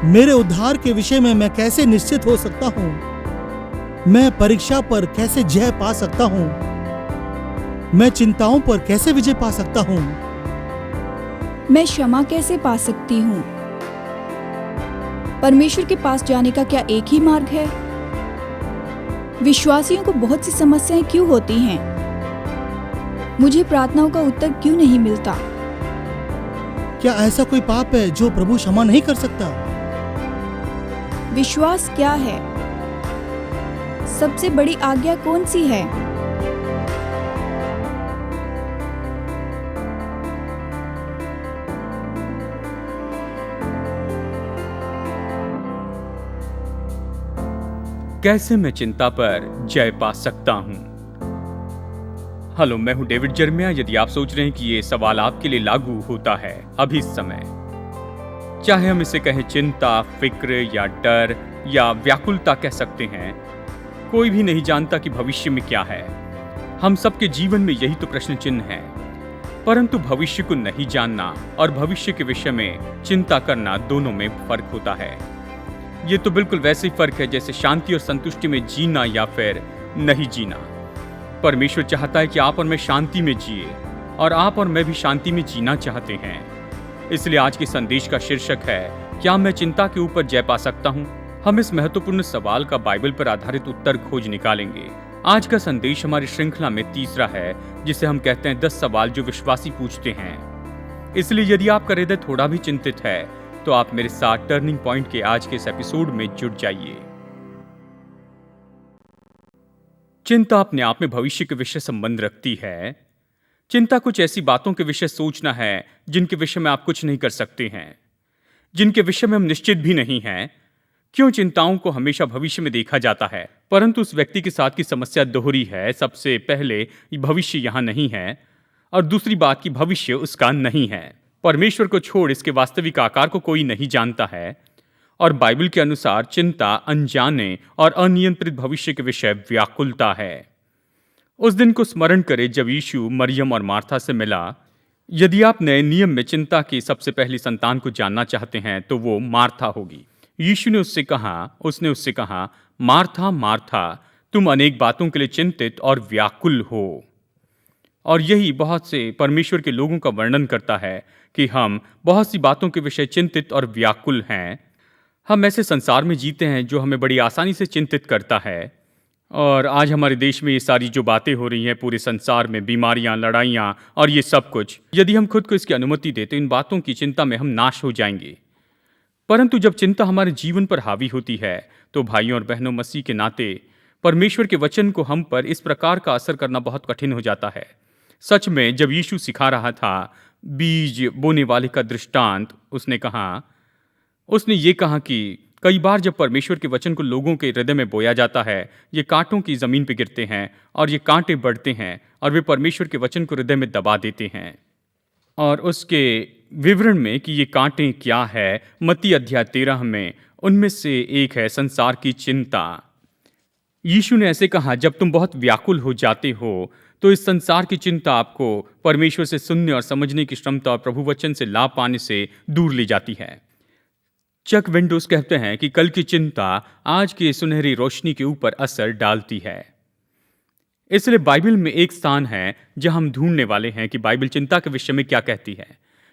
मेरे उद्धार के विषय में मैं कैसे निश्चित हो सकता हूँ? मैं परीक्षा पर कैसे जय पा सकता हूँ? मैं चिंताओं पर कैसे विजय पा सकता हूँ? मैं क्षमा कैसे पा सकती हूँ? परमेश्वर के पास जाने का क्या एक ही मार्ग है? विश्वासियों को बहुत सी समस्याएं क्यों होती हैं? मुझे प्रार्थनाओं का उत्तर क्यों नहीं मिलता? क्या ऐसा कोई पाप है जो प्रभु क्षमा नहीं कर सकता? विश्वास क्या है? सबसे बड़ी आज्ञा कौन सी है? कैसे मैं चिंता पर जय पा सकता हूं? हेलो, मैं हूं डेविड जर्मिया। यदि आप सोच रहे हैं कि ये सवाल आपके लिए लागू होता है अभी इस समय, चाहे हम इसे कहें चिंता, फिक्र या डर या व्याकुलता कह सकते हैं, कोई भी नहीं जानता कि भविष्य में क्या है। हम सबके जीवन में यही तो प्रश्न चिन्ह है। परंतु भविष्य को नहीं जानना और भविष्य के विषय में चिंता करना, दोनों में फर्क होता है। ये तो बिल्कुल वैसे ही फर्क है जैसे शांति और संतुष्टि में जीना या फिर नहीं जीना। परमेश्वर चाहता है कि आप और मैं शांति में जिए, और आप और मैं भी शांति में जीना चाहते हैं। इसलिए आज के संदेश का शीर्षक है, क्या मैं चिंता के ऊपर जय पा सकता हूँ? हम इस महत्वपूर्ण सवाल का बाइबल पर आधारित उत्तर खोज निकालेंगे। आज का संदेश हमारी श्रृंखला में तीसरा है, जिसे हम कहते हैं 10 सवाल जो विश्वासी पूछते हैं। इसलिए यदि आपका हृदय थोड़ा भी चिंतित है तो आप मेरे साथ टर्निंग पॉइंट के आज के इस एपिसोड में जुड़ जाइए। चिंता अपने आप में भविष्य के विषय संबंध रखती है। चिंता कुछ ऐसी बातों के विषय सोचना है जिनके विषय में आप कुछ नहीं कर सकते हैं, जिनके विषय में हम निश्चित भी नहीं हैं। क्यों चिंताओं को हमेशा भविष्य में देखा जाता है, परंतु उस व्यक्ति के साथ की समस्या दोहरी है। सबसे पहले भविष्य यहां नहीं है, और दूसरी बात कि भविष्य उसका नहीं है। परमेश्वर को छोड़ इसके वास्तविक आकार को कोई नहीं जानता है, और बाइबल के अनुसार चिंता अनजाने और अनियंत्रित भविष्य के विषय व्याकुलता है। उस दिन को स्मरण करें जब यीशु मरियम और मार्था से मिला। यदि आप नए नियम में चिंता की सबसे पहली संतान को जानना चाहते हैं तो वो मार्था होगी। यीशु ने उससे कहा, मार्था मार्था, तुम अनेक बातों के लिए चिंतित और व्याकुल हो। और यही बहुत से परमेश्वर के लोगों का वर्णन करता है कि हम बहुत सी बातों के विषय चिंतित और व्याकुल हैं। हम ऐसे संसार में जीते हैं जो हमें बड़ी आसानी से चिंतित करता है। और आज हमारे देश में ये सारी जो बातें हो रही हैं, पूरे संसार में बीमारियां, लड़ाइयां और ये सब कुछ, यदि हम खुद को इसकी अनुमति दें तो इन बातों की चिंता में हम नाश हो जाएंगे। परंतु जब चिंता हमारे जीवन पर हावी होती है तो भाइयों और बहनों, मसीह के नाते परमेश्वर के वचन को हम पर इस प्रकार का असर करना बहुत कठिन हो जाता है। सच में, जब यीशु सिखा रहा था बीज बोने वाले का दृष्टांत, उसने ये कहा कि कई बार जब परमेश्वर के वचन को लोगों के हृदय में बोया जाता है, ये कांटों की जमीन पर गिरते हैं और ये कांटे बढ़ते हैं और वे परमेश्वर के वचन को हृदय में दबा देते हैं। और उसके विवरण में कि ये कांटे क्या है, मत्ती अध्याय 13 में उनमें से एक है संसार की चिंता। यीशु ने ऐसे कहा, जब तुम बहुत व्याकुल हो जाते हो तो इस संसार की चिंता आपको परमेश्वर से सुनने और समझने की क्षमता और प्रभु वचन से लाभ पाने से दूर ले जाती है। चक विंडोज कहते हैं कि कल की चिंता आज की सुनहरी रोशनी के ऊपर असर डालती है। इसलिए बाइबल में एक स्थान है जहां हम ढूंढने वाले हैं कि बाइबल चिंता के विषय में क्या कहती है।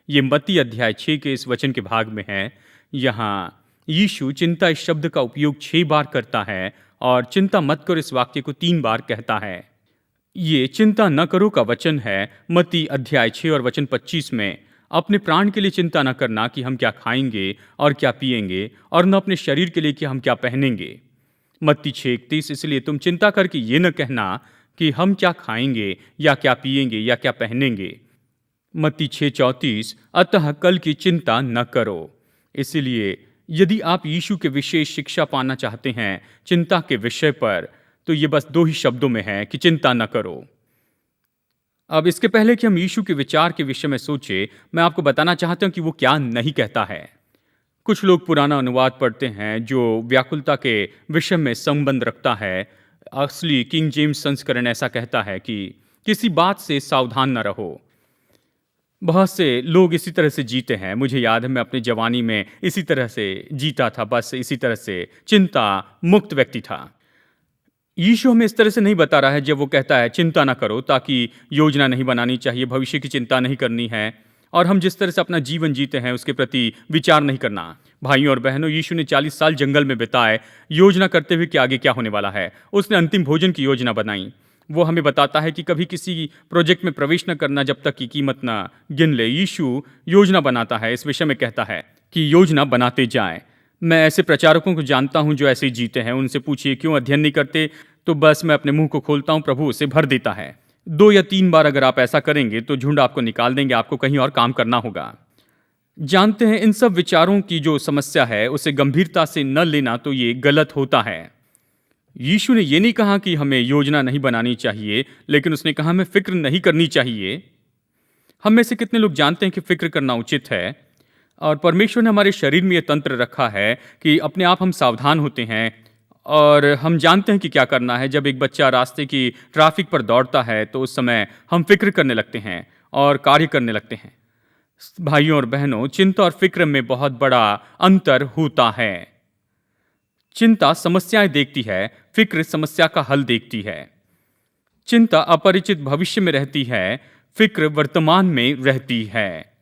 ये मत्ती अध्याय 6 के इस वचन के भाग में है। यहाँ यीशु चिंता इस शब्द का उपयोग 6 बार करता है और चिंता मत करो इस वाक्य को 3 बार कहता है। ये चिंता न करो का वचन है मत्ती अध्याय 6 और वचन 25 में। अपने प्राण के लिए चिंता न करना कि हम क्या खाएंगे और क्या पिएंगे, और न अपने शरीर के लिए कि हम क्या पहनेंगे। मत्ती 6:31, इसलिए तुम चिंता करके ये न कहना कि हम क्या खाएंगे या क्या पिएंगे या क्या पहनेंगे। मत्ती 6:34, अतः कल की चिंता न करो। इसलिए यदि आप यीशु के विशेष शिक्षा पाना चाहते हैं चिंता के विषय पर, तो ये बस 2 ही शब्दों में है कि चिंता न करो। अब इसके पहले कि हम यीशु के विचार के विषय में सोचें, मैं आपको बताना चाहता हूं कि वो क्या नहीं कहता है। कुछ लोग पुराना अनुवाद पढ़ते हैं जो व्याकुलता के विषय में संबंध रखता है। असली किंग जेम्स संस्करण ऐसा कहता है कि किसी बात से सावधान न रहो। बहुत से लोग इसी तरह से जीते हैं। मुझे याद है मैं अपनी जवानी में इसी तरह से जीता था, बस इसी तरह से चिंता मुक्त व्यक्ति था। यीशु हमें इस तरह से नहीं बता रहा है जब वो कहता है चिंता ना करो, ताकि योजना नहीं बनानी चाहिए, भविष्य की चिंता नहीं करनी है और हम जिस तरह से अपना जीवन जीते हैं उसके प्रति विचार नहीं करना। भाइयों और बहनों, यीशु ने 40 साल जंगल में बिताए योजना करते हुए कि आगे क्या होने वाला है। उसने अंतिम भोजन की योजना बनाई। वो हमें बताता है कि कभी किसी प्रोजेक्ट में प्रवेश न करना जब तक कि कीमत न गिन ले। यीशु योजना बनाता है, इस विषय में कहता है कि योजना बनाते जाएं। मैं ऐसे प्रचारकों को जानता हूं जो ऐसे ही जीते हैं। उनसे पूछिए क्यों अध्ययन नहीं करते, तो बस मैं अपने मुंह को खोलता हूं, प्रभु उसे भर देता है। 2 या 3 बार अगर आप ऐसा करेंगे तो झुंड आपको निकाल देंगे, आपको कहीं और काम करना होगा। जानते हैं, इन सब विचारों की जो समस्या है उसे गंभीरता से न लेना तो ये गलत होता है। यीशु ने ये नहीं कहा कि हमें योजना नहीं बनानी चाहिए, लेकिन उसने कहा हमें फिक्र नहीं करनी चाहिए। हम में से कितने लोग जानते हैं कि फिक्र करना उचित है, और परमेश्वर ने हमारे शरीर में यह तंत्र रखा है कि अपने आप हम सावधान होते हैं और हम जानते हैं कि क्या करना है। जब एक बच्चा रास्ते की ट्रैफिक पर दौड़ता है तो उस समय हम फिक्र करने लगते हैं और कार्य करने लगते हैं। भाइयों और बहनों, चिंता और फिक्र में बहुत बड़ा अंतर होता है। चिंता समस्याएं देखती है, फिक्र समस्या का हल देखती है। चिंता अपरिचित भविष्य में रहती है, फिक्र वर्तमान में रहती है।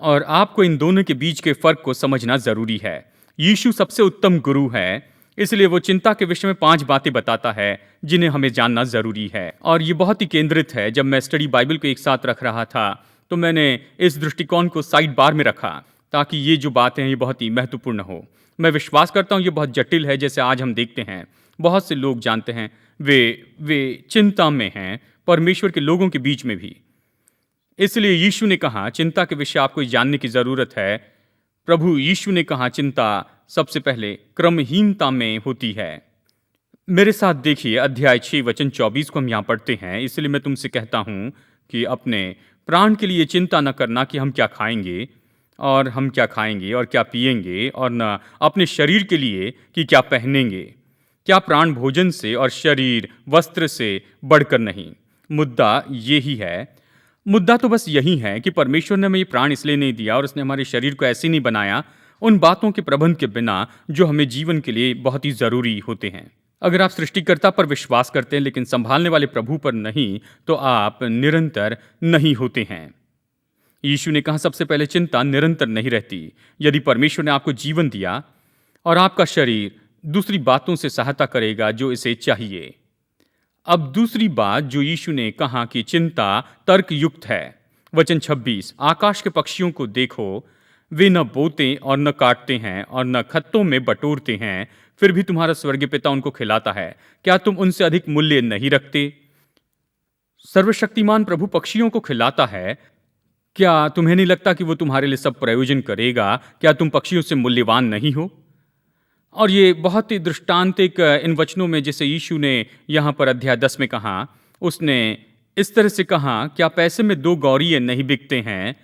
और आपको इन दोनों के बीच के फर्क को समझना जरूरी है। यीशु सबसे उत्तम गुरु है, इसलिए वो चिंता के विषय में 5 बातें बताता है जिन्हें हमें जानना जरूरी है। और ये बहुत ही केंद्रित है। जब मैं स्टडी बाइबल को एक साथ रख रहा था तो मैंने इस दृष्टिकोण को साइड बार में रखा ताकि ये जो बातें हैं ये बहुत ही महत्वपूर्ण हो। मैं विश्वास करता हूँ ये बहुत जटिल है। जैसे आज हम देखते हैं बहुत से लोग जानते हैं वे चिंता में हैं, परमेश्वर के लोगों के बीच में भी। इसलिए यीशु ने कहा चिंता के विषय आपको जानने की जरूरत है। प्रभु यीशु ने कहा चिंता सबसे पहले क्रमहीनता में होती है। मेरे साथ देखिए अध्याय 6 वचन 24 को हम यहाँ पढ़ते हैं। इसलिए मैं तुमसे कहता हूँ कि अपने प्राण के लिए चिंता न करना कि हम क्या खाएंगे और क्या पिएंगे, और न अपने शरीर के लिए कि क्या पहनेंगे। क्या प्राण भोजन से और शरीर वस्त्र से बढ़कर नहीं। मुद्दा यही है। मुद्दा तो बस यही है कि परमेश्वर ने हमें ये प्राण इसलिए नहीं दिया और उसने हमारे शरीर को ऐसे नहीं बनाया उन बातों के प्रबंध के बिना जो हमें जीवन के लिए बहुत ही जरूरी होते हैं। अगर आप सृष्टिकर्ता पर विश्वास करते हैं लेकिन संभालने वाले प्रभु पर नहीं, तो आप निरंतर नहीं होते हैं। यीशु ने कहा सबसे पहले चिंता निरंतर नहीं रहती। यदि परमेश्वर ने आपको जीवन दिया और आपका शरीर दूसरी बातों से सहायता करेगा जो इसे चाहिए। अब दूसरी बात जो यीशु ने कहा कि चिंता तर्कयुक्त है। वचन 26, आकाश के पक्षियों को देखो, वे न बोते और न काटते हैं और न खत्तों में बटोरते हैं, फिर भी तुम्हारा स्वर्गीय पिता उनको खिलाता है। क्या तुम उनसे अधिक मूल्य नहीं रखते? सर्वशक्तिमान प्रभु पक्षियों को खिलाता है। क्या तुम्हें नहीं लगता कि वो तुम्हारे लिए सब प्रयोजन करेगा? क्या तुम पक्षियों से मूल्यवान नहीं हो? और ये बहुत ही दृष्टांतिक इन वचनों में जैसे यीशु ने यहाँ पर अध्याय 10 में कहा, उसने इस तरह से कहा, क्या पैसे में 2 गौरिये नहीं बिकते हैं,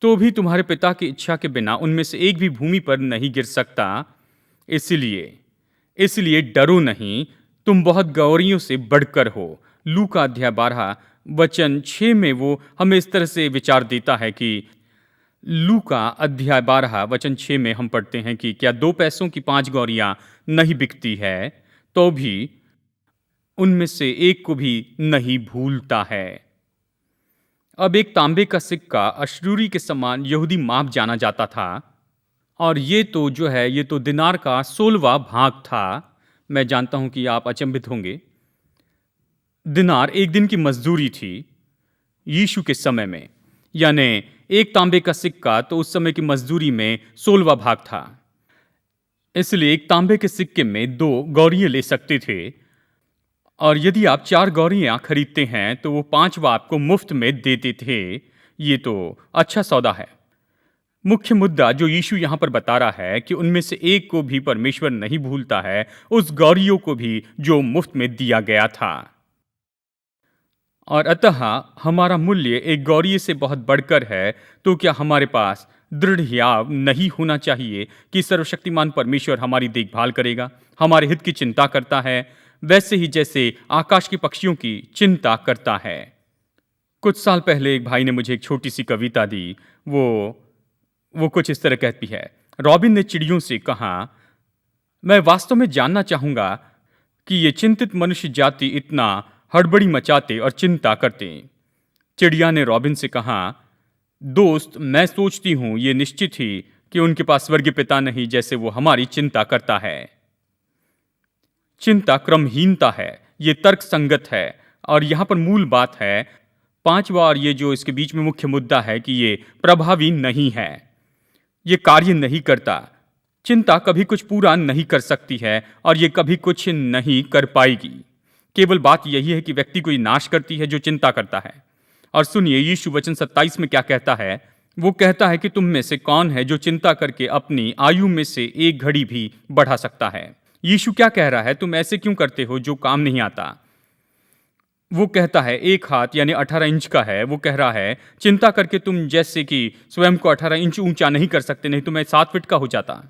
तो भी तुम्हारे पिता की इच्छा के बिना उनमें से एक भी भूमि पर नहीं गिर सकता। इसलिए डरो नहीं, तुम बहुत गौरियों से बढ़कर हो। लूका अध्याय 12 वचन 6 में वो हमें इस तरह से विचार देता है कि लूका अध्याय 12 वचन 6 में हम पढ़ते हैं कि क्या 2 पैसों की 5 गौरियां नहीं बिकती है, तो भी उनमें से एक को भी नहीं भूलता है। अब एक तांबे का सिक्का अशरूरी के समान यहूदी माप जाना जाता था, और ये तो दिनार का 16वां भाग था। मैं जानता हूं कि आप अचंभित होंगे। दिनार एक दिन की मजदूरी थी यीशु के समय में, यानी एक तांबे का सिक्का तो उस समय की मजदूरी में 16वां भाग था। इसलिए एक तांबे के सिक्के में 2 गौरियां ले सकते थे, और यदि आप 4 गौरियां खरीदते हैं तो वो 5वां आपको मुफ्त में देते थे। ये तो अच्छा सौदा है। मुख्य मुद्दा जो यीशु यहाँ पर बता रहा है कि उनमें से एक को भी परमेश्वर नहीं भूलता है, उस गौरियों को भी जो मुफ्त में दिया गया था। और अतः हमारा मूल्य एक गौरिये से बहुत बढ़कर है, तो क्या हमारे पास दृढ़ हियाव नहीं होना चाहिए कि सर्वशक्तिमान परमेश्वर हमारी देखभाल करेगा, हमारे हित की चिंता करता है, वैसे ही जैसे आकाश के पक्षियों की चिंता करता है। कुछ साल पहले एक भाई ने मुझे एक छोटी सी कविता दी। वो कुछ इस तरह कहती है। रॉबिन ने चिड़ियों से कहा, मैं वास्तव में जानना चाहूंगा कि ये चिंतित मनुष्य जाति इतना हड़बड़ी मचाते और चिंता करते। चिड़िया ने रॉबिन से कहा, दोस्त, मैं सोचती हूं ये निश्चित ही कि उनके पास स्वर्गीय पिता नहीं जैसे वो हमारी चिंता करता है। चिंता क्रमहीनता है, ये तर्क संगत है, और यहां पर मूल बात है पांचवा, और ये जो इसके बीच में मुख्य मुद्दा है कि ये प्रभावी नहीं है, ये कार्य नहीं करता। चिंता कभी कुछ पूरा नहीं कर सकती है और ये कभी कुछ नहीं कर पाएगी। केवल बात यही है कि व्यक्ति को ये नाश करती है जो चिंता करता है। और सुनिए यीशु वचन 27 में क्या कहता है। वो कहता है कि तुम में से कौन है जो चिंता करके अपनी आयु में से एक घड़ी भी बढ़ा सकता है। यीशु क्या कह रहा है, तुम ऐसे क्यों करते हो जो काम नहीं आता। वो कहता है एक हाथ यानी 18 इंच का है। वो कह रहा है चिंता करके तुम जैसे कि स्वयं को 18 इंच ऊंचा नहीं कर सकते, नहीं तो मैं 7 फीट का हो जाता।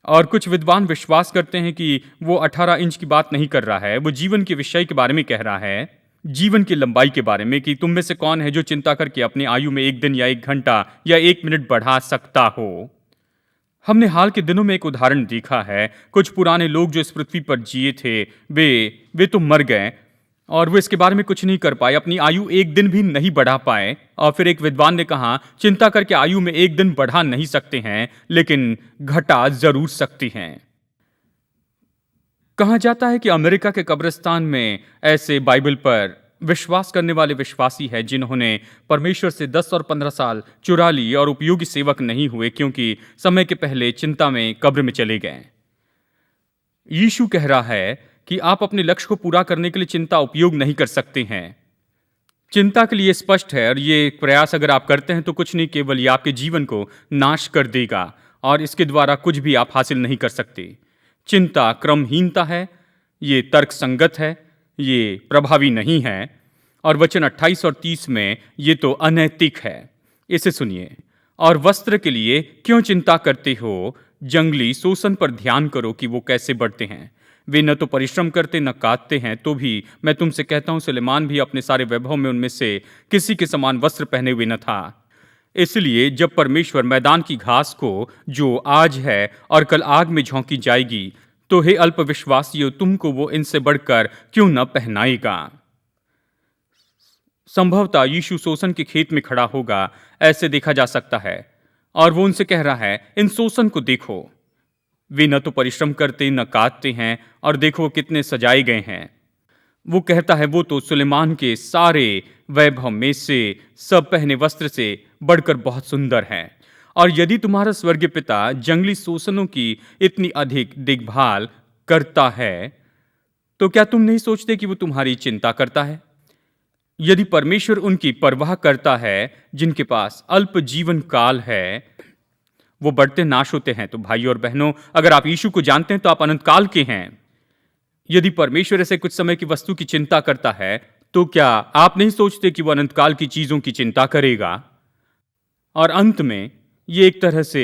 और कुछ विद्वान विश्वास करते हैं कि वो 18 इंच की बात नहीं कर रहा है, वो जीवन के विषय के बारे में कह रहा है, जीवन की लंबाई के बारे में, कि तुम में से कौन है जो चिंता करके अपनी आयु में एक दिन या एक घंटा या एक मिनट बढ़ा सकता हो। हमने हाल के दिनों में एक उदाहरण देखा है। कुछ पुराने लोग जो इस पृथ्वी पर जिए थे वे तो मर गए और वो इसके बारे में कुछ नहीं कर पाए, अपनी आयु एक दिन भी नहीं बढ़ा पाए। और फिर एक विद्वान ने कहा चिंता करके आयु में एक दिन बढ़ा नहीं सकते हैं लेकिन घटा जरूर सकती हैं। कहा जाता है कि अमेरिका के कब्रिस्तान में ऐसे बाइबल पर विश्वास करने वाले विश्वासी हैं जिन्होंने परमेश्वर से 10 और 15 साल चुरा ली और उपयोगी सेवक नहीं हुए क्योंकि समय के पहले चिंता में कब्र में चले गए। यीशु कह रहा है कि आप अपने लक्ष्य को पूरा करने के लिए चिंता उपयोग नहीं कर सकते हैं। चिंता के लिए स्पष्ट है और ये प्रयास अगर आप करते हैं तो कुछ नहीं, केवल ये आपके जीवन को नाश कर देगा और इसके द्वारा कुछ भी आप हासिल नहीं कर सकते। चिंता क्रमहीनता है, ये तर्क संगत है, ये प्रभावी नहीं है और वचन 28 और 30 में ये तो अनैतिक है। इसे सुनिए। और वस्त्र के लिए क्यों चिंता करते हो, जंगली शोषण पर ध्यान करो कि वो कैसे बढ़ते हैं। वे न तो परिश्रम करते न काटते हैं, तो भी मैं तुमसे कहता हूं सुलेमान भी अपने सारे वैभव में उनमें से किसी के समान वस्त्र पहने हुए न था। इसलिए जब परमेश्वर मैदान की घास को जो आज है और कल आग में झोंकी जाएगी, तो हे अल्पविश्वासियों, तुमको वो इनसे बढ़कर क्यों न पहनाएगा। संभवतः यीशु शोषण के खेत में खड़ा होगा, ऐसे देखा जा सकता है, और वो उनसे कह रहा है इन शोषण को देखो, वे न तो परिश्रम करते न काटते हैं और देखो कितने सजाए गए हैं। वो कहता है वो तो सुलेमान के सारे वैभव में से सब पहने वस्त्र से बढ़कर बहुत सुंदर हैं। और यदि तुम्हारा स्वर्गीय पिता जंगली शोषणों की इतनी अधिक देखभाल करता है तो क्या तुम नहीं सोचते कि वो तुम्हारी चिंता करता है। यदि परमेश्वर उनकी परवाह करता है जिनके पास अल्प जीवन काल है, वो बढ़ते नाश होते हैं। तो भाई और बहनों, अगर आप यीशु को जानते हैं तो आप अनंत काल के हैं। यदि परमेश्वर ऐसे कुछ समय की वस्तु की चिंता करता है तो क्या आप नहीं सोचते कि वो अनंत काल की चीजों की चिंता करेगा। और अंत में ये एक तरह से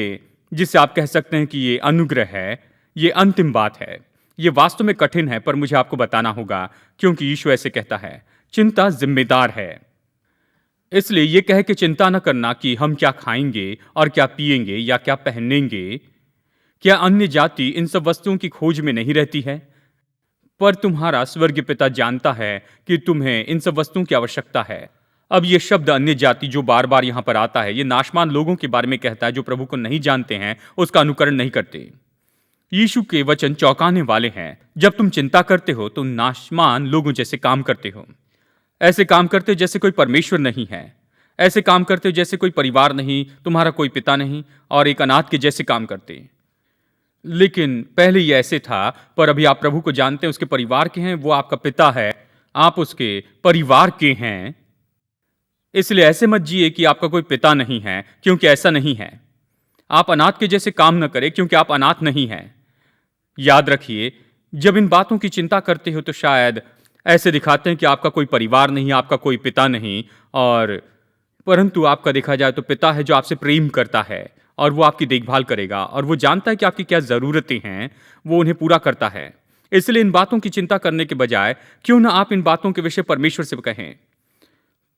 जिसे आप कह सकते हैं कि ये अनुग्रह है, ये अंतिम बात है। ये वास्तव में कठिन है पर मुझे आपको बताना होगा क्योंकि यीशु ऐसे कहता है, चिंता जिम्मेदार है। इसलिए ये कह के चिंता न करना कि हम क्या खाएंगे और क्या पिएंगे या क्या पहनेंगे। क्या अन्य जाति इन सब वस्तुओं की खोज में नहीं रहती है? पर तुम्हारा स्वर्गीय पिता जानता है कि तुम्हें इन सब वस्तुओं की आवश्यकता है। अब ये शब्द अन्य जाति जो बार बार यहां पर आता है, ये नाशमान लोगों के बारे में कहता है जो प्रभु को नहीं जानते हैं, उसका अनुकरण नहीं करते। यीशु के वचन चौंकाने वाले हैं। जब तुम चिंता करते हो तो नाशमान लोगों जैसे काम करते हो। ऐसे काम करते जैसे कोई परमेश्वर नहीं है। ऐसे काम करते जैसे कोई परिवार नहीं, तुम्हारा कोई पिता नहीं, और एक अनाथ के जैसे काम करते। लेकिन पहले ये ऐसे था, पर अभी आप प्रभु को जानते हैं, उसके परिवार के हैं, वो आपका पिता है, आप उसके परिवार के हैं। इसलिए ऐसे मत जिए कि आपका कोई पिता नहीं है, क्योंकि ऐसा नहीं है। आप अनाथ के जैसे काम न करें क्योंकि आप अनाथ नहीं हैं। याद रखिए, जब इन बातों की चिंता करते हो तो शायद ऐसे दिखाते हैं कि आपका कोई परिवार नहीं, आपका कोई पिता नहीं, और परंतु आपका देखा जाए तो पिता है जो आपसे प्रेम करता है और वो आपकी देखभाल करेगा और वो जानता है कि आपकी क्या ज़रूरतें हैं, वो उन्हें पूरा करता है। इसलिए इन बातों की चिंता करने के बजाय क्यों ना आप इन बातों के विषय परमेश्वर से कहें।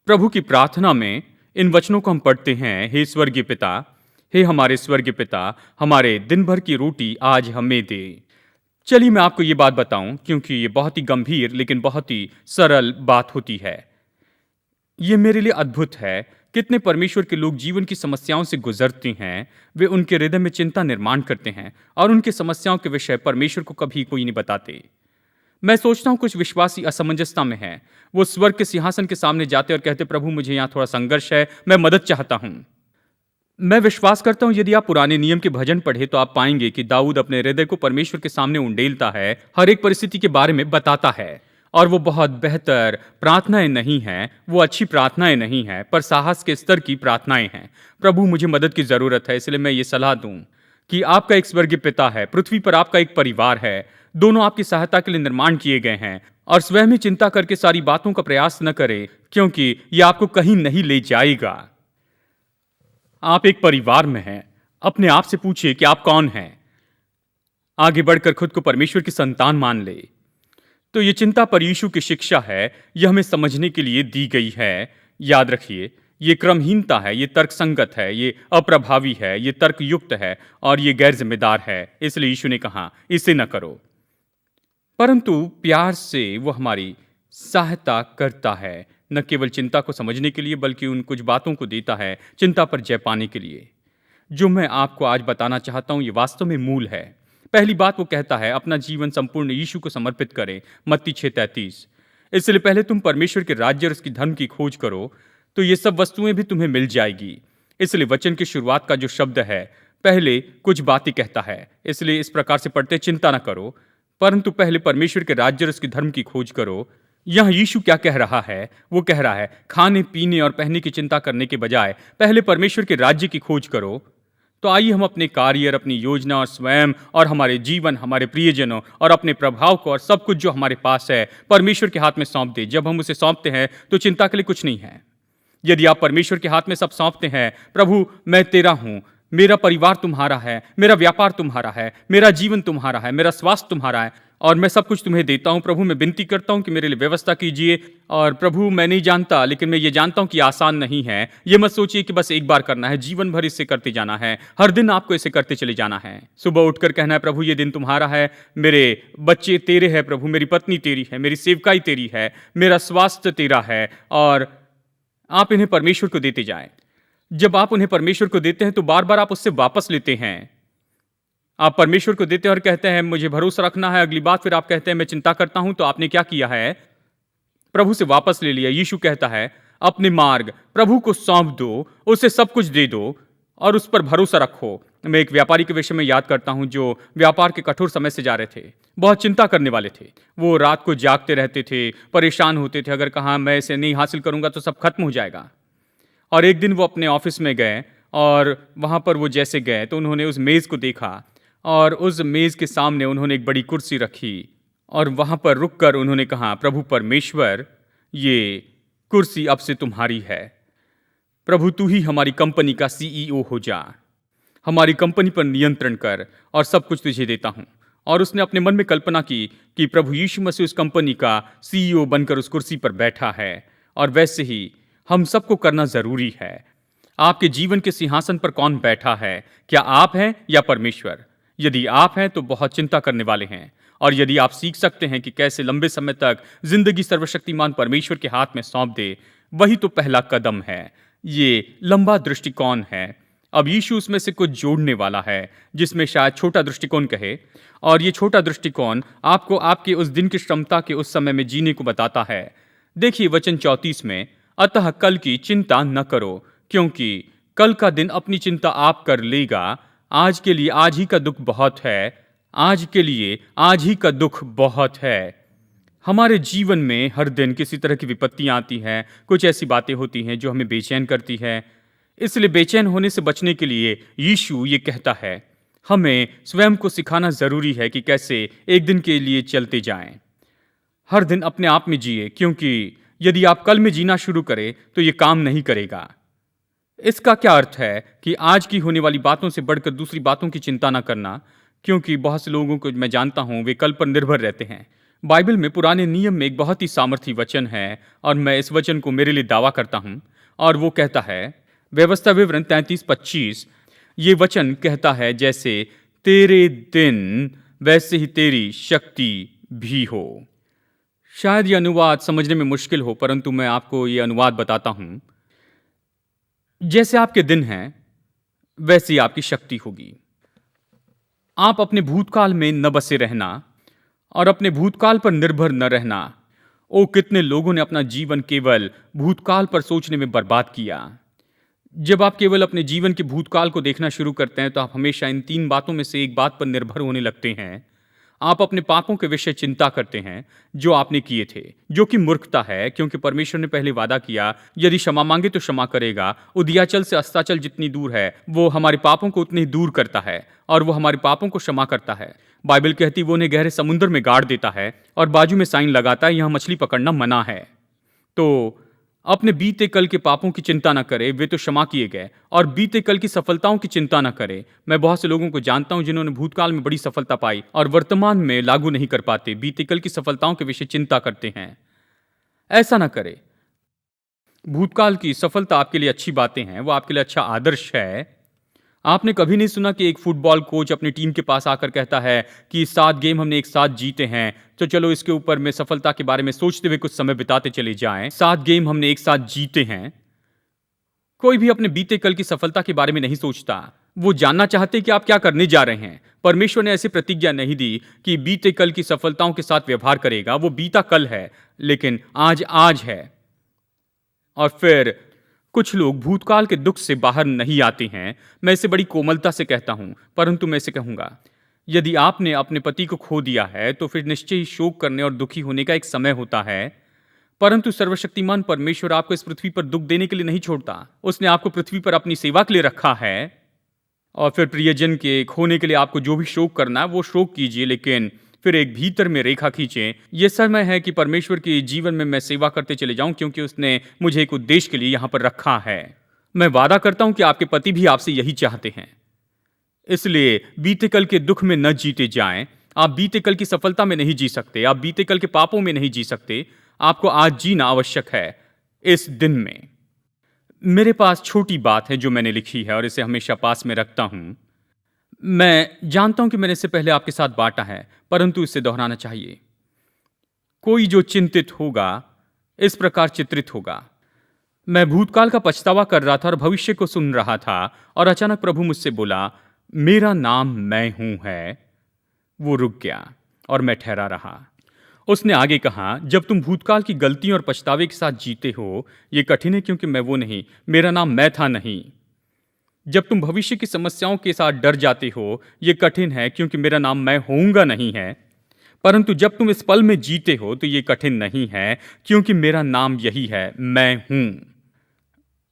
प्रभु की प्रार्थना में इन वचनों को हम पढ़ते हैं, हे स्वर्गीय पिता, हे हमारे स्वर्गीय पिता, हमारे दिन भर की रोटी आज हमें दे। चलिए मैं आपको ये बात बताऊं, क्योंकि ये बहुत ही गंभीर लेकिन बहुत ही सरल बात होती है। ये मेरे लिए अद्भुत है, कितने परमेश्वर के लोग जीवन की समस्याओं से गुजरते हैं, वे उनके हृदय में चिंता निर्माण करते हैं और उनकी समस्याओं के विषय परमेश्वर को कभी कोई नहीं बताते। मैं सोचता हूं कुछ विश्वासी असमंजसता में हैं। वो स्वर्ग के सिंहासन के सामने जाते और कहते, प्रभु मुझे यहां थोड़ा संघर्ष है, मैं मदद चाहता हूं। मैं विश्वास करता हूं यदि आप पुराने नियम के भजन पढ़े तो आप पाएंगे कि दाऊद अपने हृदय को परमेश्वर के सामने उंडेलता है, हर एक परिस्थिति के बारे में बताता है। और वो बहुत बेहतर प्रार्थनाएं नहीं हैं, वो अच्छी प्रार्थनाएं नहीं हैं, पर साहस के स्तर की प्रार्थनाएं हैं। प्रभु मुझे मदद की जरूरत है, इसलिए मैं ये सलाह दूं कि आपका एक स्वर्गीय पिता है, पृथ्वी पर आपका एक परिवार है, दोनों आपकी सहायता के लिए निर्माण किए गए हैं। और स्वयं ही चिंता करके सारी बातों का प्रयास न करें, क्योंकि यह आपको कहीं नहीं ले जाएगा। आप एक परिवार में हैं, अपने आप से पूछिए कि आप कौन हैं। आगे बढ़कर खुद को परमेश्वर की संतान मान ले। तो ये चिंता पर यीशु की शिक्षा है, यह हमें समझने के लिए दी गई है। याद रखिए, ये क्रमहीनता है, ये तर्कसंगत है, ये अप्रभावी है, ये तर्कयुक्त है और ये गैर जिम्मेदार है। इसलिए यीशु ने कहा इसे न करो, परंतु प्यार से वो हमारी सहायता करता है, न केवल चिंता को समझने के लिए बल्कि उन कुछ बातों को देता है चिंता पर जय पाने के लिए। जो मैं आपको आज बताना चाहता हूं ये वास्तव में मूल है। पहली बात वो कहता है अपना जीवन संपूर्ण यीशु को समर्पित करें, मत्ती 6:33। इसलिए पहले तुम परमेश्वर के राज्य और उसकी धर्म की खोज करो तो ये सब वस्तुएं भी तुम्हें मिल जाएगी। इसलिए वचन की शुरुआत का जो शब्द है पहले कुछ बातें कहता है। इसलिए इस प्रकार से पढ़ते, चिंता ना करो परंतु पहले परमेश्वर के राज्य और उसकी धर्म की खोज करो। यहां यीशु क्या कह रहा है? वो कह रहा है खाने पीने और पहनने की चिंता करने के बजाय पहले परमेश्वर के राज्य की खोज करो। तो आइए हम अपने कार्य और अपनी योजना और स्वयं और हमारे जीवन, हमारे प्रियजनों और अपने प्रभाव को और सब कुछ जो हमारे पास है परमेश्वर के हाथ में सौंप दें। जब हम उसे सौंपते हैं तो चिंता के लिए कुछ नहीं है। यदि आप परमेश्वर के हाथ में सब सौंपते हैं, प्रभु मैं तेरा हूं, मेरा परिवार तुम्हारा है, मेरा व्यापार तुम्हारा है, मेरा जीवन तुम्हारा है, मेरा स्वास्थ्य तुम्हारा है और मैं सब कुछ तुम्हें देता हूं। प्रभु मैं विनती करता हूं कि मेरे लिए व्यवस्था कीजिए। और प्रभु मैं नहीं जानता, लेकिन मैं ये जानता हूं कि आसान नहीं है। ये मत सोचिए कि बस एक बार करना है, जीवन भर इससे करते जाना है, हर दिन आपको इसे करते चले जाना है। सुबह उठकर कहना है प्रभु ये दिन तुम्हारा है, मेरे बच्चे तेरे हैं प्रभु, मेरी पत्नी तेरी है, मेरी सेवकाई तेरी है, मेरा स्वास्थ्य तेरा है। और आप इन्हें परमेश्वर को देते जाएं। जब आप उन्हें परमेश्वर को देते हैं तो बार बार आप उससे वापस लेते हैं। आप परमेश्वर को देते हैं और कहते हैं मुझे भरोसा रखना है। अगली बात फिर आप कहते हैं मैं चिंता करता हूं। तो आपने क्या किया है? प्रभु से वापस ले लिया। यीशु कहता है अपने मार्ग प्रभु को सौंप दो, उसे सब कुछ दे दो और उस पर भरोसा रखो। मैं एक व्यापारी के विषय में याद करता हूं जो व्यापार के कठोर समय से जा रहे थे, बहुत चिंता करने वाले थे। वो रात को जागते रहते थे, परेशान होते थे, अगर कहा मैं इसे नहीं हासिल करूंगा तो सब खत्म हो जाएगा। और एक दिन वो अपने ऑफिस में गए और वहां पर वो जैसे गए तो उन्होंने उस मेज को देखा और उस मेज के सामने उन्होंने एक बड़ी कुर्सी रखी और वहां पर रुककर उन्होंने कहा प्रभु परमेश्वर ये कुर्सी अब से तुम्हारी है। प्रभु तू ही हमारी कंपनी का CEO हो जा, हमारी कंपनी पर नियंत्रण कर और सब कुछ तुझे देता हूं। और उसने अपने मन में कल्पना की कि प्रभु यीशु मसीह उस कंपनी का CEO बनकर उस कुर्सी पर बैठा है। और वैसे ही हम सबको करना जरूरी है। आपके जीवन के सिंहासन पर कौन बैठा है? क्या आप हैं या परमेश्वर? यदि आप हैं तो बहुत चिंता करने वाले हैं। और यदि आप सीख सकते हैं कि कैसे लंबे समय तक जिंदगी सर्वशक्तिमान परमेश्वर के हाथ में सौंप दे, वही तो पहला कदम है। ये लंबा दृष्टिकोण है। अब यीशु उसमें से कुछ जोड़ने वाला है जिसमें शायद छोटा दृष्टिकोण कहे। और ये छोटा दृष्टिकोण आपको आपके उस दिन की क्षमता के उस समय में जीने को बताता है। देखिए वचन 34 में, अतः कल की चिंता न करो क्योंकि कल का दिन अपनी चिंता आप कर लेगा। आज के लिए आज ही का दुख बहुत है, आज के लिए आज ही का दुख बहुत है। हमारे जीवन में हर दिन किसी तरह की विपत्तियां आती हैं, कुछ ऐसी बातें होती हैं जो हमें बेचैन करती है। इसलिए बेचैन होने से बचने के लिए यीशु ये कहता है हमें स्वयं को सिखाना जरूरी है कि कैसे एक दिन के लिए चलते जाएं। हर दिन अपने आप में जिए, क्योंकि यदि आप कल में जीना शुरू करें तो ये काम नहीं करेगा। इसका क्या अर्थ है कि आज की होने वाली बातों से बढ़कर दूसरी बातों की चिंता ना करना, क्योंकि बहुत से लोगों को मैं जानता हूं वे कल पर निर्भर रहते हैं। बाइबल में पुराने नियम में एक बहुत ही सामर्थी वचन है और मैं इस वचन को मेरे लिए दावा करता हूं और वो कहता है, व्यवस्था विवरण 33:25, ये वचन कहता है, जैसे तेरे दिन वैसे ही तेरी शक्ति भी हो। शायद ये अनुवाद समझने में मुश्किल हो, परंतु मैं आपको ये अनुवाद बताता हूं। जैसे आपके दिन हैं वैसी आपकी शक्ति होगी। आप अपने भूतकाल में न बसे रहना और अपने भूतकाल पर निर्भर न रहना। ओ कितने लोगों ने अपना जीवन केवल भूतकाल पर सोचने में बर्बाद किया। जब आप केवल अपने जीवन के भूतकाल को देखना शुरू करते हैं तो आप हमेशा इन 3 बातों में से एक बात पर निर्भर होने लगते हैं। आप अपने पापों के विषय चिंता करते हैं जो आपने किए थे, जो कि मूर्खता है, क्योंकि परमेश्वर ने पहले वादा किया, यदि क्षमा मांगे तो क्षमा करेगा। उदयाचल से अस्ताचल जितनी दूर है वो हमारे पापों को उतनी दूर करता है और वो हमारे पापों को क्षमा करता है। बाइबल कहती वो उन्हें गहरे समुद्र में गाड़ देता है और बाजू में साइन लगाता है, यहाँ मछली पकड़ना मना है। तो अपने बीते कल के पापों की चिंता न करे, वे तो क्षमा किए गए, और बीते कल की सफलताओं की चिंता न करे। मैं बहुत से लोगों को जानता हूं जिन्होंने भूतकाल में बड़ी सफलता पाई और वर्तमान में लागू नहीं कर पाते, बीते कल की सफलताओं के विषय चिंता करते हैं। ऐसा न करे। भूतकाल की सफलता आपके लिए अच्छी बातें हैं, वो आपके लिए अच्छा आदर्श है। आपने कभी नहीं सुना कि एक फुटबॉल कोच अपनी टीम के पास आकर कहता है कि 7 गेम हमने एक साथ जीते हैं, तो चलो इसके ऊपर में सफलता के बारे में सोचते हुए कुछ समय बिताते चले जाएं। 7 गेम हमने एक साथ जीते हैं। कोई भी अपने बीते कल की सफलता के बारे में नहीं सोचता। वो जानना चाहते कि आप क्या करने जा रहे हैं। परमेश्वर ने ऐसी प्रतिज्ञा नहीं दी कि बीते कल की सफलताओं के साथ व्यवहार करेगा। वो बीता कल है, लेकिन आज है। और फिर कुछ लोग भूतकाल के दुख से बाहर नहीं आते हैं। मैं इसे बड़ी कोमलता से कहता हूं, परंतु मैं इसे कहूंगा, यदि आपने अपने पति को खो दिया है तो फिर निश्चय ही शोक करने और दुखी होने का एक समय होता है। परंतु सर्वशक्तिमान परमेश्वर आपको इस पृथ्वी पर दुख देने के लिए नहीं छोड़ता। उसने आपको पृथ्वी पर अपनी सेवा के लिए रखा है। और फिर प्रियजन के खोने के लिए आपको जो भी शोक करना है वो शोक कीजिए, लेकिन फिर एक भीतर में रेखा खींचें। यह समय है कि परमेश्वर के जीवन में मैं सेवा करते चले जाऊं, क्योंकि उसने मुझे एक उद्देश्य के लिए यहां पर रखा है। मैं वादा करता हूं कि आपके पति भी आपसे यही चाहते हैं। इसलिए बीते कल के दुख में न जीते जाएं। आप बीते कल की सफलता में नहीं जी सकते, आप बीते कल के पापों में नहीं जी सकते। आपको आज जीना आवश्यक है। इस दिन में मेरे पास छोटी बात है जो मैंने लिखी है और इसे हमेशा पास में रखता हूं। मैं जानता हूं कि मैंने इससे पहले आपके साथ बांटा है, परंतु इसे दोहराना चाहिए। कोई जो चिंतित होगा इस प्रकार चित्रित होगा। मैं भूतकाल का पछतावा कर रहा था और भविष्य को सुन रहा था, और अचानक प्रभु मुझसे बोला, मेरा नाम मैं हूं है। वो रुक गया और मैं ठहरा रहा। उसने आगे कहा, जब तुम भूतकाल की गलतियों और पछतावे के साथ जीते हो, यह कठिन है क्योंकि मैं वो नहीं, मेरा नाम मैं था नहीं। जब तुम भविष्य की समस्याओं के साथ डर जाते हो, यह कठिन है क्योंकि मेरा नाम मैं होऊंगा नहीं है। परंतु जब तुम इस पल में जीते हो तो यह कठिन नहीं है, क्योंकि मेरा नाम यही है, मैं हूं।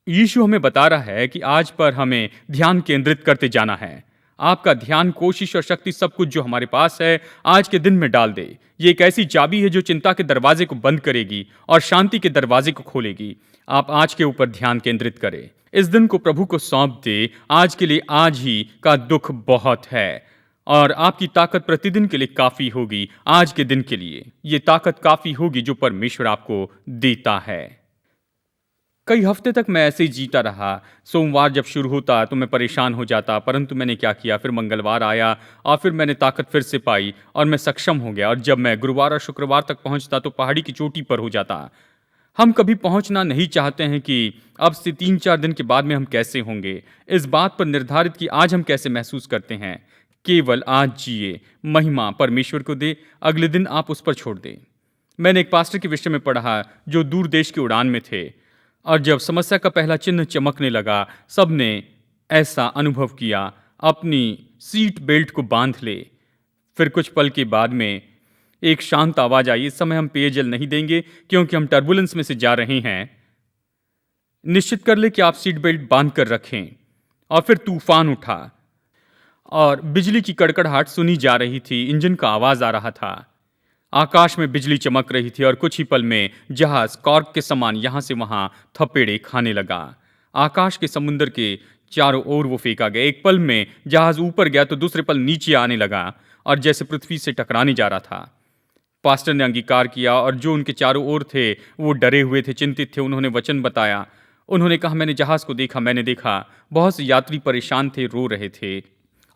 यीशु हमें बता रहा है कि आज पर हमें ध्यान केंद्रित करते जाना है। आपका ध्यान, कोशिश और शक्ति, सब कुछ जो हमारे पास है, आज के दिन में डाल दे। ये एक ऐसी चाबी है जो चिंता के दरवाजे को बंद करेगी और शांति के दरवाजे को खोलेगी। आप आज के ऊपर ध्यान केंद्रित करें। इस दिन को प्रभु को सौंप दे। आज के लिए आज ही का दुख बहुत है और आपकी ताकत प्रतिदिन के लिए काफी होगी। आज के दिन के लिए ये ताकत काफी होगी जो परमेश्वर आपको देता है। कई हफ्ते तक मैं ऐसे ही जीता रहा। सोमवार जब शुरू होता तो मैं परेशान हो जाता, परंतु मैंने क्या किया, फिर मंगलवार आया और फिर मैंने ताकत फिर से पाई और मैं सक्षम हो गया। और जब मैं गुरुवार और शुक्रवार तक पहुंचता तो पहाड़ी की चोटी पर हो जाता। हम कभी पहुंचना नहीं चाहते हैं कि अब से 3-4 दिन के बाद में हम कैसे होंगे, इस बात पर निर्धारित कि आज हम कैसे महसूस करते हैं। केवल आज जिए, महिमा परमेश्वर को दे, अगले दिन आप उस पर छोड़ दें। मैंने एक पास्टर के विषय में पढ़ा जो दूर देश की उड़ान में थे, और जब समस्या का पहला चिन्ह चमकने लगा, सबने ऐसा अनुभव किया, अपनी सीट बेल्ट को बांध ले। फिर कुछ पल के बाद में एक शांत आवाज आई, इस समय हम पेयजल नहीं देंगे क्योंकि हम टर्बुलेंस में से जा रहे हैं। निश्चित कर ले कि आप सीट बेल्ट बांध कर रखें। और फिर तूफान उठा और बिजली की कड़कड़ाहट सुनी जा रही थी, इंजन का आवाज आ रहा था, आकाश में बिजली चमक रही थी और कुछ ही पल में जहाज कॉर्क के समान यहां से वहां थपेड़े खाने लगा। आकाश के समुद्र के चारों ओर वो फेंका गया। एक पल में जहाज ऊपर गया तो दूसरे पल नीचे आने लगा और जैसे पृथ्वी से टकराने जा रहा था। पास्टर ने अंगीकार किया और जो उनके चारों ओर थे वो डरे हुए थे, चिंतित थे। उन्होंने वचन बताया। उन्होंने कहा, मैंने जहाज को देखा, मैंने देखा बहुत से यात्री परेशान थे, रो रहे थे।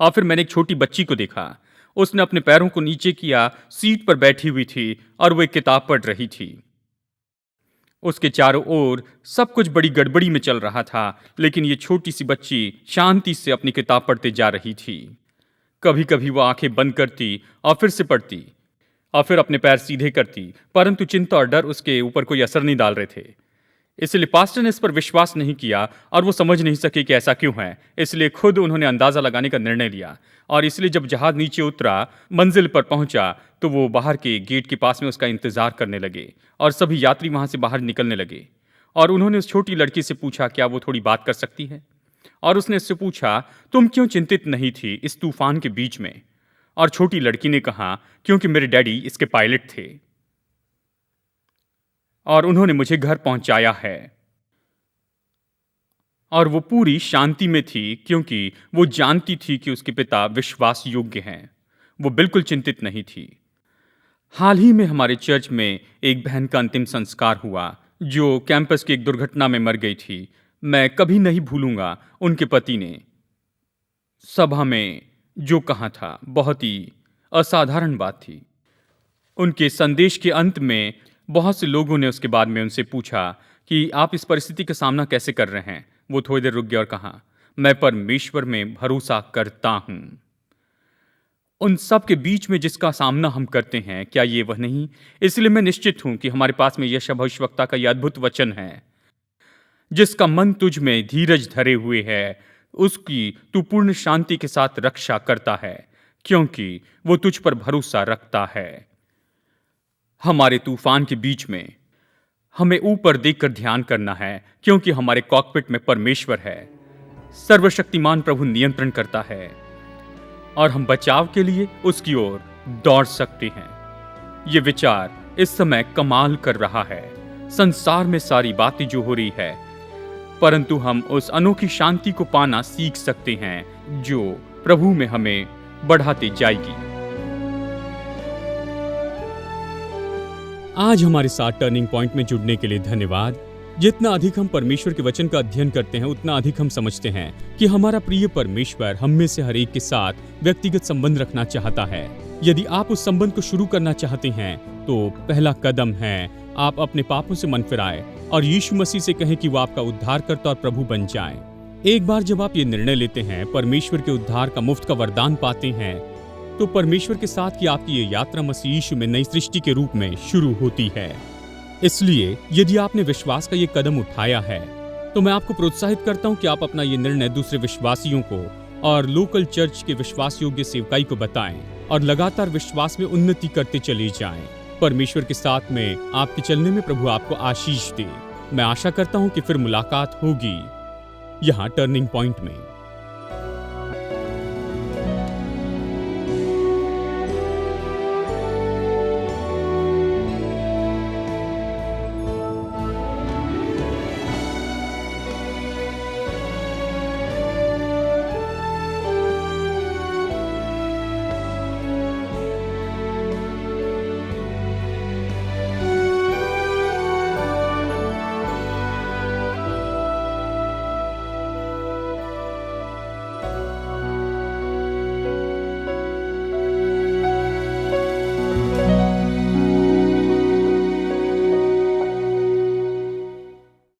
और फिर मैंने एक छोटी बच्ची को देखा। उसने अपने पैरों को नीचे किया, सीट पर बैठी हुई थी और वो एक किताब पढ़ रही थी। उसके चारों ओर सब कुछ बड़ी गड़बड़ी में चल रहा था, लेकिन ये छोटी सी बच्ची शांति से अपनी किताब पढ़ते जा रही थी। कभी कभी वो आंखें बंद करती और फिर से पढ़ती और फिर अपने पैर सीधे करती, परंतु चिंता और डर उसके ऊपर कोई असर नहीं डाल रहे थे। इसलिए पास्टर ने इस पर विश्वास नहीं किया और वो समझ नहीं सके कि ऐसा क्यों है। इसलिए खुद उन्होंने अंदाजा लगाने का निर्णय लिया और इसलिए जब जहाज नीचे उतरा, मंजिल पर पहुंचा, तो वो बाहर के गेट के पास में उसका इंतजार करने लगे और सभी यात्री वहां से बाहर निकलने लगे। और उन्होंने उस छोटी लड़की से पूछा, क्या वो थोड़ी बात कर सकती है? और उसने उससे पूछा, तुम क्यों चिंतित नहीं थी इस तूफान के बीच में? और छोटी लड़की ने कहा, क्योंकि मेरे डैडी इसके पायलट थे और उन्होंने मुझे घर पहुंचाया है। और वो पूरी शांति में थी क्योंकि वो जानती थी कि उसके पिता विश्वास योग्य हैं। वो बिल्कुल चिंतित नहीं थी। हाल ही में हमारे चर्च में एक बहन का अंतिम संस्कार हुआ जो कैंपस की एक दुर्घटना में मर गई थी। मैं कभी नहीं भूलूंगा उनके पति ने सभा में जो कहा था, बहुत ही असाधारण बात थी। उनके संदेश के अंत में बहुत से लोगों ने उसके बाद में उनसे पूछा कि आप इस परिस्थिति का सामना कैसे कर रहे हैं। वो थोड़ी देर रुक गया और कहा, मैं परमेश्वर में भरोसा करता हूं। उन सब के बीच में जिसका सामना हम करते हैं, क्या ये वह नहीं? इसलिए मैं निश्चित हूं कि हमारे पास में यशायाह भविष्यवक्ता का यह अद्भुत वचन है, जिसका मन तुझ में धीरज धरे हुए है, उसकी तू पूर्ण शांति के साथ रक्षा करता है, क्योंकि वो तुझ पर भरोसा रखता है। हमारे तूफान के बीच में हमें ऊपर देखकर ध्यान करना है, क्योंकि हमारे कॉकपिट में परमेश्वर है। सर्वशक्तिमान प्रभु नियंत्रण करता है और हम बचाव के लिए उसकी ओर दौड़ सकते हैं। ये विचार इस समय कमाल कर रहा है। संसार में सारी बातें जो हो रही है, परंतु हम उस अनोखी शांति को पाना सीख सकते हैं जो प्रभु में हमें बढ़ाती जाएगी। आज हमारे साथ टर्निंग पॉइंट में जुड़ने के लिए धन्यवाद। जितना अधिक हम परमेश्वर के वचन का अध्ययन करते हैं, उतना अधिक हम समझते हैं कि हमारा प्रिय परमेश्वर हम में से हर एक के साथ व्यक्तिगत संबंध रखना चाहता है। यदि आप उस संबंध को शुरू करना चाहते हैं, तो पहला कदम है आप अपने पापों से मन फिराएं और यीशु मसीह से कहें कि वो आपका उद्धारकर्ता और प्रभु बन जाएं। एक बार जब आप ये निर्णय लेते हैं, परमेश्वर के उद्धार का मुफ्त का वरदान पाते हैं, तो परमेश्वर के साथ की आपकी ये यात्रा मसीह यीशु में नई सृष्टि के रूप में शुरू होती है। इसलिए यदि आपने विश्वास का ये कदम उठाया है, तो मैं आपको प्रोत्साहित करता हूं कि आप अपना ये निर्णय दूसरे विश्वासियों को और लोकल चर्च के विश्वास योग्य सेवकाई को बताएं और लगातार विश्वास में उन्नति करते चले जाएं। परमेश्वर के साथ में आपके चलने में प्रभु आपको आशीष दे। मैं आशा करता हूं कि फिर मुलाकात होगी यहाँ टर्निंग पॉइंट में।